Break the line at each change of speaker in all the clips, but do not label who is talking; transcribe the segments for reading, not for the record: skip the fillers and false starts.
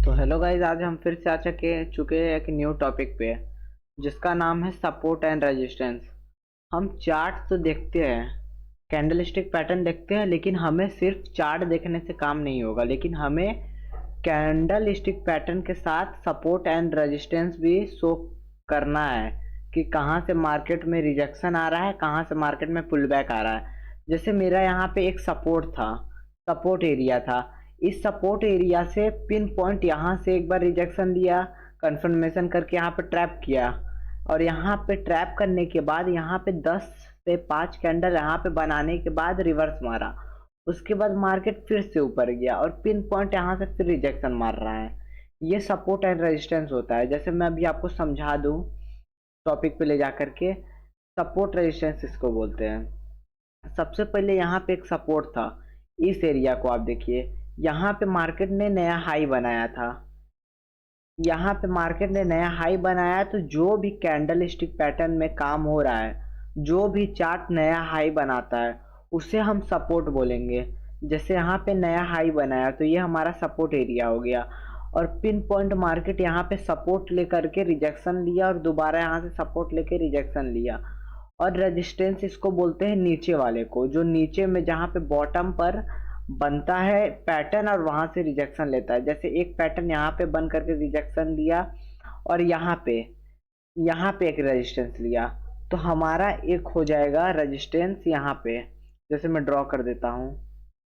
तो hello guys, आज हम फिर से आ चुके हैं एक न्यू टॉपिक पे जिसका नाम है सपोर्ट एंड रेजिस्टेंस। हम चार्ट तो देखते हैं, कैंडलस्टिक पैटर्न देखते हैं, लेकिन हमें सिर्फ चार्ट देखने से काम नहीं होगा, लेकिन हमें कैंडलस्टिक पैटर्न के साथ सपोर्ट एंड रेजिस्टेंस भी शो करना है कि कहाँ से मार्केट में रिजेक्शन आ रहा है, कहाँ से मार्केट में पुल बैक आ रहा है। जैसे मेरा यहाँ पे एक सपोर्ट था, सपोर्ट एरिया था। इस सपोर्ट एरिया से पिन पॉइंट यहाँ से एक बार रिजेक्शन लिया, कंफर्मेशन करके यहाँ पे ट्रैप किया, और यहाँ पे ट्रैप करने के बाद यहाँ पे 10 से 5 कैंडल यहाँ पे बनाने के बाद रिवर्स मारा। उसके बाद मार्केट फिर से ऊपर गया और पिन पॉइंट यहाँ से फिर रिजेक्शन मार रहा है। ये सपोर्ट एंड रेजिस्टेंस होता है। जैसे मैं अभी आपको समझा दूं टॉपिक पे ले जा करके, सपोर्ट रेजिस्टेंस इसको बोलते हैं। सबसे पहले यहाँ पे एक सपोर्ट था, इस एरिया को आप देखिए। यहाँ पे मार्केट ने नया हाई बनाया था, यहाँ पे मार्केट ने नया हाई बनाया, तो जो भी कैंडल स्टिक पैटर्न में काम हो रहा है, जो भी चार्ट नया हाई बनाता है, उसे हम सपोर्ट बोलेंगे। जैसे यहाँ पे नया हाई बनाया तो ये हमारा सपोर्ट एरिया हो गया, और पिन पॉइंट मार्केट यहाँ पे सपोर्ट लेकर के रिजेक्शन लिया और दोबारा यहाँ से सपोर्ट लेके रिजेक्शन लिया। और रेजिस्टेंस इसको बोलते हैं नीचे वाले को, जो नीचे में जहाँ पे बॉटम पर बनता है पैटर्न और वहां से रिजेक्शन लेता है। जैसे एक पैटर्न यहाँ पे बन करके रिजेक्शन लिया और यहाँ पे एक रेजिस्टेंस लिया, तो हमारा एक हो जाएगा रेजिस्टेंस यहाँ पे। जैसे मैं ड्रॉ कर देता हूँ,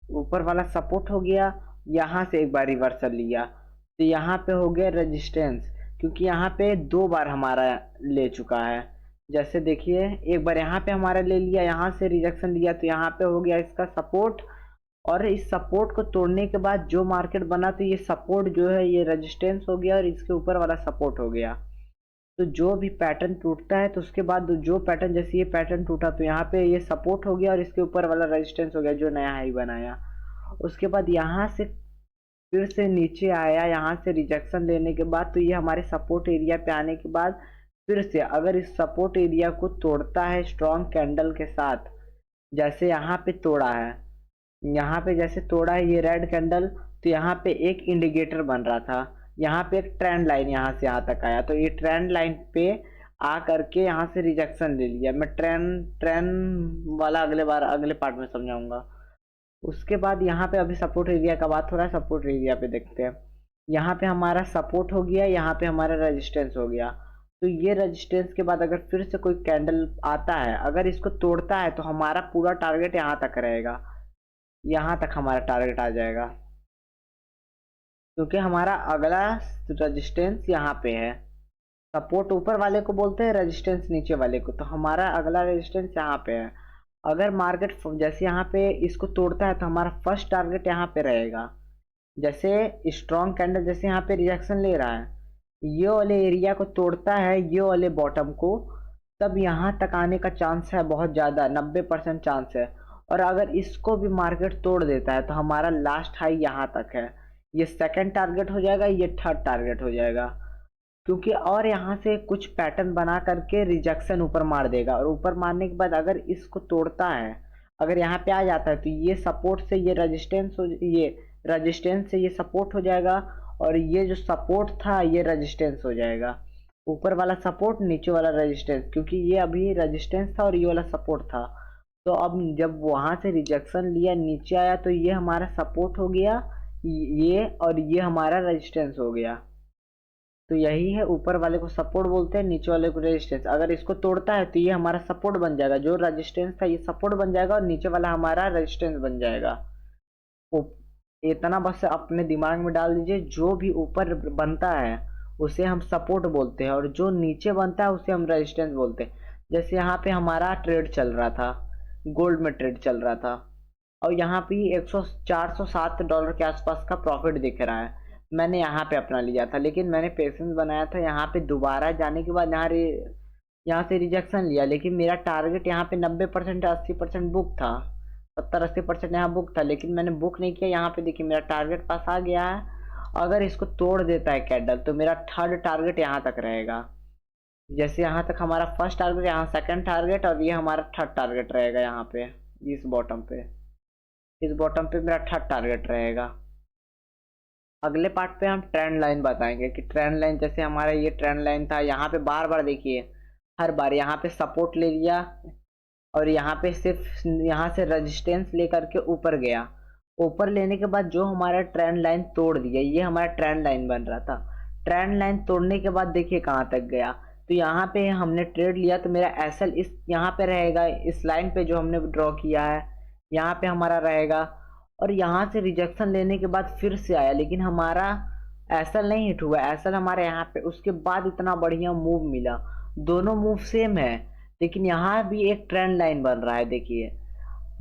ऊपर वाला सपोर्ट हो गया, यहाँ से एक बार रिवर्सल लिया, तो यहाँ पे हो गया रेजिस्टेंस, क्योंकि यहाँ पे 2 बार हमारा ले चुका है। जैसे देखिए, एक बार यहाँ पे हमारा ले लिया, यहाँ से रिजेक्शन लिया, तो यहाँ पे हो गया इसका सपोर्ट। और इस सपोर्ट को तोड़ने के बाद जो मार्केट बना, तो ये सपोर्ट जो है ये रेजिस्टेंस हो गया और इसके ऊपर वाला सपोर्ट हो गया। तो जो भी पैटर्न टूटता है तो उसके बाद जो पैटर्न, जैसे ये पैटर्न टूटा तो यहाँ पे ये सपोर्ट हो गया और इसके ऊपर वाला रेजिस्टेंस हो गया जो नया हाई बनाया। उसके बाद यहाँ से फिर से नीचे आया, यहाँ से रिजेक्शन लेने के बाद, तो ये हमारे सपोर्ट एरिया पे आने के बाद फिर से अगर इस सपोर्ट एरिया को तोड़ता है स्ट्रॉन्ग कैंडल के साथ, जैसे यहाँ पे तोड़ा है, यहाँ पे जैसे तोड़ा है ये रेड कैंडल, तो यहाँ पे एक इंडिकेटर बन रहा था, यहाँ पे एक ट्रेंड लाइन यहाँ से यहाँ तक आया, तो ये ट्रेंड लाइन पे आ करके यहाँ से रिजेक्शन ले लिया। मैं ट्रेंड ट्रेंड वाला अगले बार अगले पार्ट में समझाऊंगा। उसके बाद यहाँ पे अभी सपोर्ट एरिया का बात हो रहा है, सपोर्ट एरिया पे देखते हैं। यहाँ पे हमारा सपोर्ट हो गया, यहाँ पे हमारा रेजिस्टेंस हो गया। तो ये रेजिस्टेंस के बाद अगर फिर से कोई कैंडल आता है, अगर इसको तोड़ता है, तो हमारा पूरा टारगेट यहाँ तक रहेगा, यहाँ तक हमारा टारगेट आ जाएगा, क्योंकि हमारा अगला रेजिस्टेंस यहाँ पे है। सपोर्ट ऊपर वाले को बोलते हैं, रेजिस्टेंस नीचे वाले को, तो हमारा अगला रेजिस्टेंस यहाँ पे है। अगर मार्केट जैसे यहाँ पे इसको तोड़ता है तो हमारा फर्स्ट टारगेट यहाँ पे रहेगा। जैसे स्ट्रॉन्ग कैंडल जैसे यहाँ पे रिजेक्शन ले रहा है, ये वाले एरिया को तोड़ता है, ये वाले बॉटम को, तब यहाँ तक आने का चांस है बहुत ज़्यादा, 90% चांस है। और अगर इसको भी मार्केट तोड़ देता है तो हमारा लास्ट हाई यहाँ तक है, ये सेकंड टारगेट हो जाएगा, ये थर्ड टारगेट हो जाएगा। क्योंकि और यहाँ से कुछ पैटर्न बना करके रिजेक्शन ऊपर मार देगा, और ऊपर मारने के बाद अगर इसको तोड़ता है, अगर यहाँ पे आ जाता है, तो ये सपोर्ट से ये रेजिस्टेंस से ये सपोर्ट हो जाएगा, और ये जो सपोर्ट था ये रेजिस्टेंस हो जाएगा। ऊपर वाला सपोर्ट, नीचे वाला रेजिस्टेंस, क्योंकि ये अभी रेजिस्टेंस था और ये वाला सपोर्ट था। तो अब जब वहां से रिजेक्शन लिया, नीचे आया, तो ये हमारा सपोर्ट हो गया, ये और ये हमारा रेजिस्टेंस हो गया। तो यही है, ऊपर वाले को सपोर्ट बोलते हैं, नीचे वाले को रेजिस्टेंस। अगर इसको तोड़ता है तो ये हमारा सपोर्ट बन जाएगा, जो रेजिस्टेंस था ये सपोर्ट बन जाएगा, और नीचे वाला हमारा रेजिस्टेंस बन जाएगा। इतना बस अपने दिमाग में डाल दीजिए, जो भी ऊपर बनता है उसे हम सपोर्ट बोलते हैं, और जो नीचे बनता है उसे हम रेजिस्टेंस बोलते हैं। जैसे यहाँ पे हमारा ट्रेड चल रहा था, गोल्ड में ट्रेड चल रहा था, और यहाँ पे 407 डॉलर के आसपास का प्रॉफिट दिख रहा है। मैंने यहाँ पे अपना लिया था, लेकिन मैंने पेशेंस बनाया था। यहाँ पे दोबारा जाने के बाद यहाँ से रिजेक्शन लिया, लेकिन मेरा टारगेट यहाँ पे 90% 80% बुक था, 70-80% यहाँ बुक था, लेकिन मैंने बुक नहीं किया। यहाँ पे देखिए मेरा टारगेट पास आ गया है। अगर इसको तोड़ देता है कैंडल, तो मेरा थर्ड टारगेट यहाँ तक रहेगा। जैसे यहाँ तक हमारा फर्स्ट टारगेट, यहाँ सेकंड टारगेट, और ये हमारा थर्ड टारगेट रहेगा। यहाँ पे इस बॉटम पे मेरा थर्ड टारगेट रहेगा। अगले पार्ट पे हम ट्रेंड लाइन बताएंगे कि ट्रेंड लाइन, जैसे हमारा ये ट्रेंड लाइन था, यहाँ पे बार बार देखिए, हर बार यहाँ पे सपोर्ट ले लिया और यहाँ पे सिर्फ यहाँ से रेजिस्टेंस लेकर के ऊपर गया। ऊपर लेने के बाद जो हमारा ट्रेंड लाइन तोड़ दिया, ये हमारा ट्रेंड लाइन बन रहा था। ट्रेंड लाइन तोड़ने के बाद देखिए कहाँ तक गया। तो यहाँ पे हमने ट्रेड लिया तो मेरा एसएल इस यहाँ पे रहेगा, इस लाइन पे जो हमने ड्रॉ किया है यहाँ पे हमारा रहेगा। और यहाँ से रिजेक्शन लेने के बाद फिर से आया, लेकिन हमारा एसएल नहीं हिट हुआ। एसएल हमारे यहाँ पे उसके बाद इतना बढ़िया मूव मिला, दोनों मूव सेम है, लेकिन यहाँ भी एक ट्रेंड लाइन बन रहा है। देखिए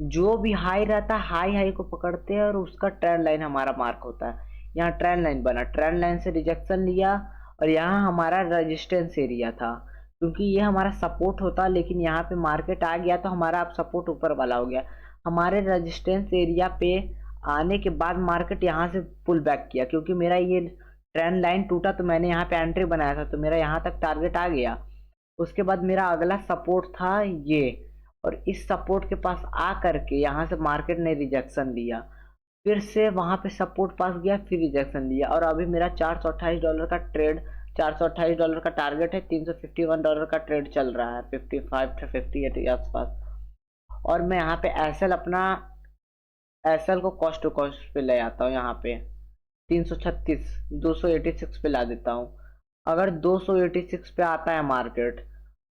जो भी हाई रहता है हाई हाई को पकड़ते हैं और उसका ट्रेंड लाइन हमारा मार्क होता है। यहाँ ट्रेंड लाइन बना, ट्रेंड लाइन से रिजेक्शन लिया और यहाँ हमारा रेजिस्टेंस एरिया था, क्योंकि ये हमारा सपोर्ट होता, लेकिन यहाँ पे मार्केट आ गया तो हमारा अब सपोर्ट ऊपर वाला हो गया। हमारे रेजिस्टेंस एरिया पे आने के बाद मार्केट यहाँ से पुल बैक किया, क्योंकि मेरा ये ट्रेंड लाइन टूटा तो मैंने यहाँ पे एंट्री बनाया था, तो मेरा यहाँ तक टारगेट आ गया। उसके बाद मेरा अगला सपोर्ट था ये, और इस सपोर्ट के पास आ करके यहाँ से मार्केट ने रिजेक्शन लिया, फिर से वहां पे सपोर्ट पास गया, फिर रिजेक्शन लिया, और अभी मेरा $428 का ट्रेड, $428 का टारगेट है, $351 का ट्रेड चल रहा है, 55 to 58 के आसपास। और मैं यहाँ पे एसएल अपना एसएल को कॉस्ट टू कॉस्ट पे ले आता हूँ, यहाँ पे 336 286 पे ला देता हूँ। अगर 286 पे आता है मार्केट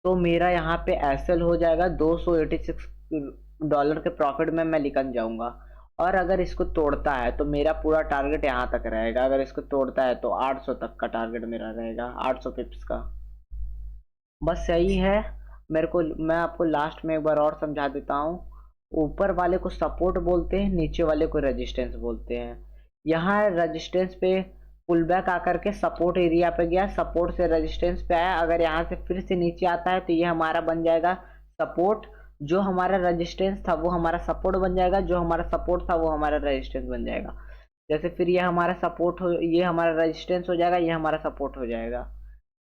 तो मेरा यहाँ पे एसएल हो जाएगा $286 के प्रॉफिट में मैं निकल जाऊंगा। और अगर इसको तोड़ता है तो मेरा पूरा टारगेट यहाँ तक रहेगा। अगर इसको तोड़ता है तो 800 तक का टारगेट मेरा रहेगा, 800 पिप्स का। बस यही है मेरे को। मैं आपको लास्ट में एक बार और समझा देता हूँ। ऊपर वाले को सपोर्ट बोलते हैं, नीचे वाले को रेजिस्टेंस बोलते हैं। यहाँ रेजिस्टेंस पे पुल बैक आकर के सपोर्ट एरिया पे गया, सपोर्ट से रेजिस्टेंस पे आया। अगर यहाँ से फिर से नीचे आता है तो ये हमारा बन जाएगा सपोर्ट, जो हमारा रेजिस्टेंस था वो हमारा सपोर्ट बन जाएगा, जो हमारा सपोर्ट था वो हमारा रेजिस्टेंस बन जाएगा। जैसे फिर ये हमारा सपोर्ट हो, ये हमारा रेजिस्टेंस हो जाएगा, ये हमारा सपोर्ट हो जाएगा।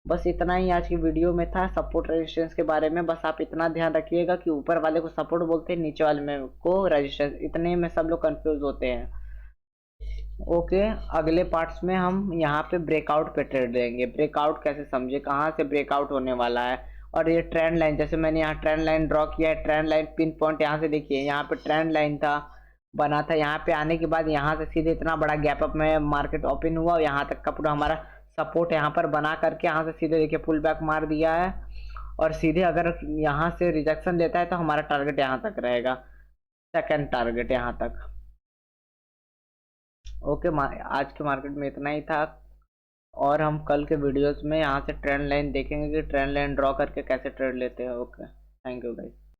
बस इतना ही आज की वीडियो में था सपोर्ट रेजिस्टेंस के बारे में। बस आप इतना ध्यान रखिएगा कि ऊपर वाले को सपोर्ट बोलते हैं, नीचे वाले में को रेजिस्टेंस। इतने में सब लोग कंफ्यूज होते हैं। ओके, अगले पार्ट्स में हम यहाँ पे ब्रेकआउट पे ट्रेड लेंगे। ब्रेकआउट कैसे समझे, कहाँ से ब्रेकआउट होने वाला है। और ये ट्रेंड लाइन, जैसे मैंने यहाँ ट्रेंड लाइन ड्रॉ किया है, ट्रेंड लाइन पिन पॉइंट यहाँ से देखिए, यहाँ पे ट्रेंड लाइन था बना था। यहाँ पे आने के बाद यहाँ से सीधे इतना बड़ा गैप अप में मार्केट ओपन हुआ और यहाँ तक का पूरा हमारा सपोर्ट यहाँ पर बना करके यहाँ से सीधे देखिए पुल बैक मार दिया है। और सीधे अगर यहाँ से रिजेक्शन लेता है तो हमारा टारगेट यहाँ तक रहेगा, सेकंड टारगेट यहाँ तक। ओके, आज के मार्केट में इतना ही था। और हम कल के वीडियोस में यहाँ से ट्रेंड लाइन देखेंगे कि ट्रेंड लाइन ड्रॉ करके कैसे ट्रेड लेते हैं। Okay, thank you guys.